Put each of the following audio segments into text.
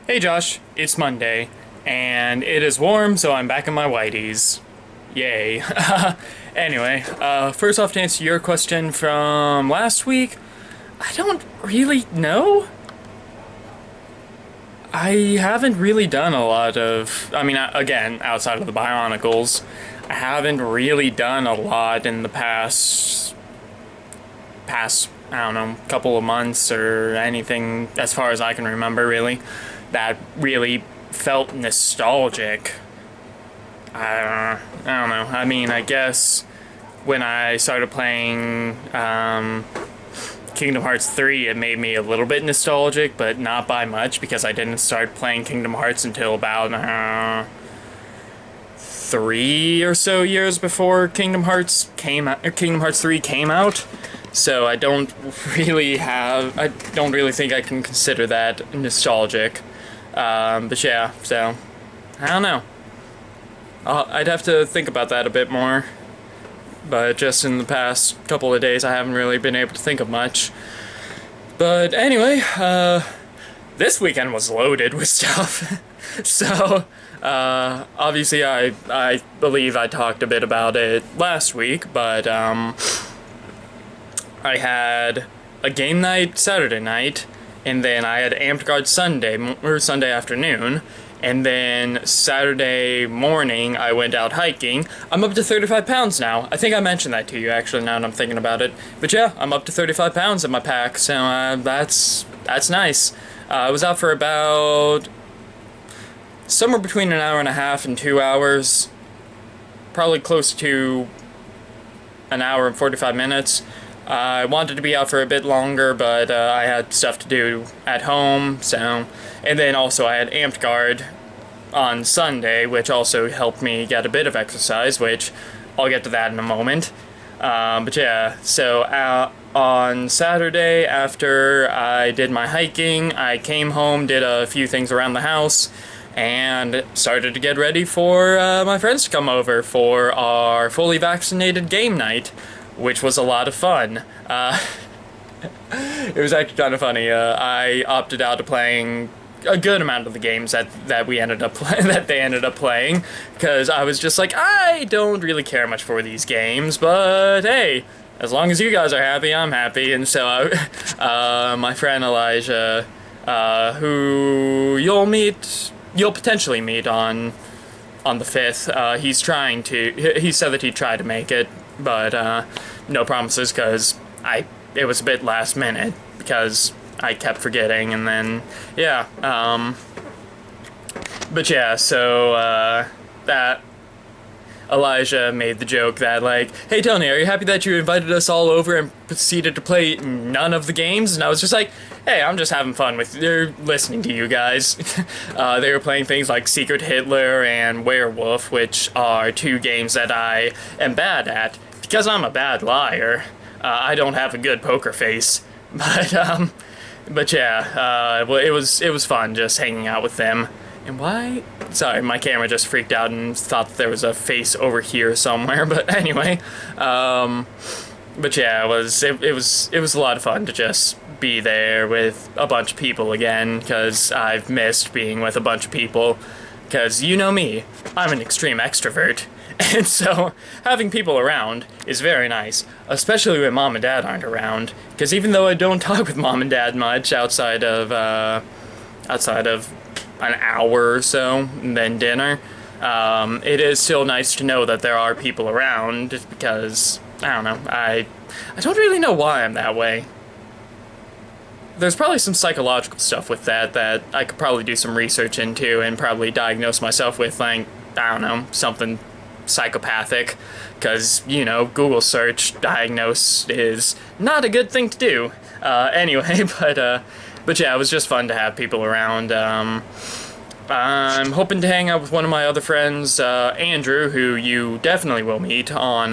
Hey Josh, it's Monday, and it is warm, so I'm back in my whiteies. Yay. Anyway, first off, to answer your question from last week, I don't really know. I haven't really done a lot of, again, outside of the Bionicles, I haven't really done a lot in the past, I don't know, couple of months or anything, as far as I can remember, really, that really felt nostalgic. I don't know. I mean, I guess when I started playing Kingdom Hearts 3, it made me a little bit nostalgic, but not by much, because I didn't start playing Kingdom Hearts until about 3 or so years before Kingdom Hearts 3 came out. So I don't really think I can consider that nostalgic. But yeah, so I don't know. I'd have to think about that a bit more. But just in the past couple of days, I haven't really been able to think of much. But anyway, this weekend was loaded with stuff. So, obviously I believe I talked a bit about it last week, but, I had a game night Saturday night, and then I had Amtgard Sunday afternoon, and then Saturday morning I went out hiking. I'm up to 35 pounds now. I think I mentioned that to you, actually, now that I'm thinking about it. But yeah, I'm up to 35 pounds in my pack, so that's nice. I was out for about somewhere between an hour and a half and 2 hours. Probably close to an hour and 45 minutes. I wanted to be out for a bit longer, but I had stuff to do at home, so... And then also I had Amtgard on Sunday, which also helped me get a bit of exercise, which I'll get to that in a moment. But yeah, so on Saturday, after I did my hiking, I came home, did a few things around the house, and started to get ready for my friends to come over for our fully vaccinated game night, which was a lot of fun. It was actually kind of funny. I opted out of playing a good amount of the games that they ended up playing, because I was just like, I don't really care much for these games, but hey, as long as you guys are happy, I'm happy. And so my friend Elijah, who you'll potentially meet on the 5th, he said that he'd try to make it, but no promises, because it was a bit last minute, because I kept forgetting, and then, yeah, but yeah, so, that Elijah made the joke that, like, hey Tony, are you happy that you invited us all over and proceeded to play none of the games? And I was just like, hey, I'm just having fun listening to you guys. They were playing things like Secret Hitler and Werewolf, which are 2 games that I am bad at, because I'm a bad liar. I don't have a good poker face, but yeah, well, it was fun just hanging out with them. And why? Sorry, my camera just freaked out and thought that there was a face over here somewhere. But anyway, but yeah, it was a lot of fun to just be there with a bunch of people again, because I've missed being with a bunch of people. Because you know me, I'm an extreme extrovert. And so, having people around is very nice, especially when Mom and Dad aren't around. Because even though I don't talk with Mom and Dad much outside of an hour or so, and then dinner, it is still nice to know that there are people around, just because, I don't know, I don't really know why I'm that way. There's probably some psychological stuff with that I could probably do some research into and probably diagnose myself with, like, I don't know, something psychopathic, because, you know, Google search diagnose is not a good thing to do. Anyway, but yeah, it was just fun to have people around. I'm hoping to hang out with one of my other friends, Andrew, who you definitely will meet on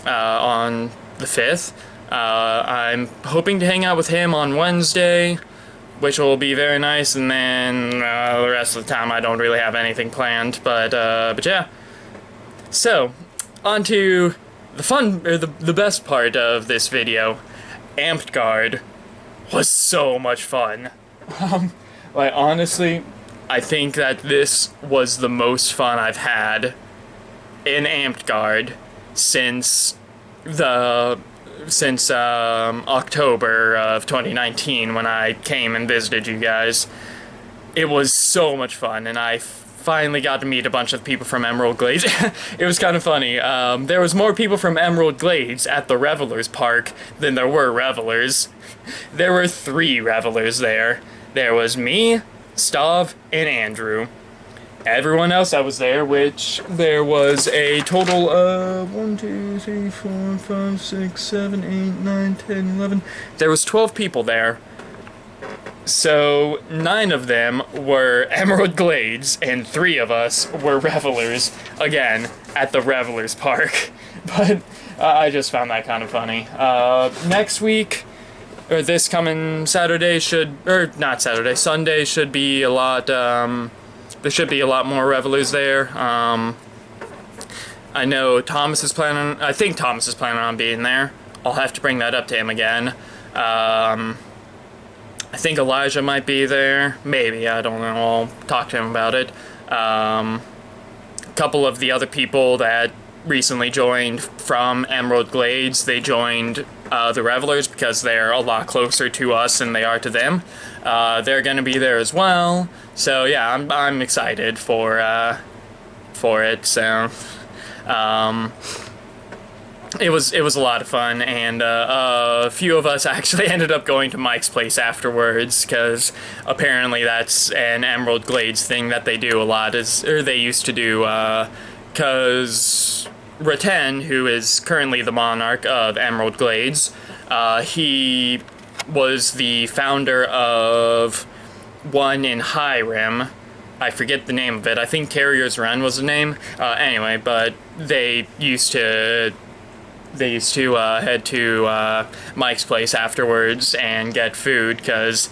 the 5th. I'm hoping to hang out with him on Wednesday, which will be very nice, and then the rest of the time I don't really have anything planned, but yeah. So, on to the fun, or the best part of this video. Amtgard was so much fun. Like, honestly, I think that this was the most fun I've had in Amped Guard since the October of 2019 when I came and visited you guys. It was so much fun, and I finally got to meet a bunch of people from Emerald Glades. It was kind of funny. There was more people from Emerald Glades at the Revelers Park than there were Revelers. There were 3 Revelers there. There was me, Stav, and Andrew. Everyone else that was there, which there was a total of 1, 2, 3, 4, 5, 6, 7, 8, 9, 10, 11. There was 12 people there. So 9 of them were Emerald Glades, and 3 of us were Revelers, again, at the Revelers Park. But I just found that kind of funny. Next week, or this coming Saturday not Saturday, Sunday should be a lot, there should be a lot more Revelers there. I know I think Thomas is planning on being there. I'll have to bring that up to him again. I think Elijah might be there. Maybe, I don't know. I'll talk to him about it. A couple of the other people that recently joined from Emerald Glades, they joined the Revelers because they're a lot closer to us than they are to them. They're going to be there as well. So yeah, I'm excited for it. So it was a lot of fun, and a few of us actually ended up going to Mike's place afterwards because apparently that's an Emerald Glades thing that they do a lot, or they used to do, because Raten, who is currently the monarch of Emerald Glades, he was the founder of one in Highrim. I forget the name of it. I think Carrier's Run was the name. Anyway, but they used to head to Mike's place afterwards and get food, because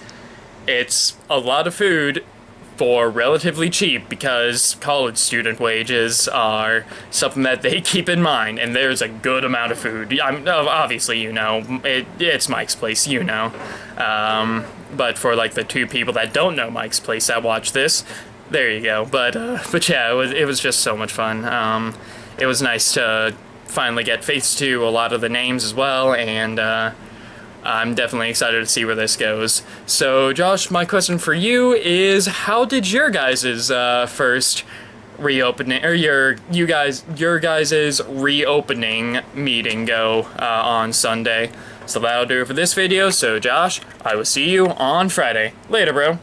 it's a lot of food for relatively cheap, because college student wages are something that they keep in mind, and there's a good amount of food. Obviously, you know, it's Mike's place, you know. But for like the 2 people that don't know Mike's place that watch this, there you go. But yeah, it was just so much fun. It was nice to finally get face to a lot of the names as well, and I'm definitely excited to see where this goes. So Josh, my question for you is, how did your guys' first reopening, or your guys' reopening meeting go on Sunday? So that'll do it for this video. So Josh, I will see you on Friday. Later, bro.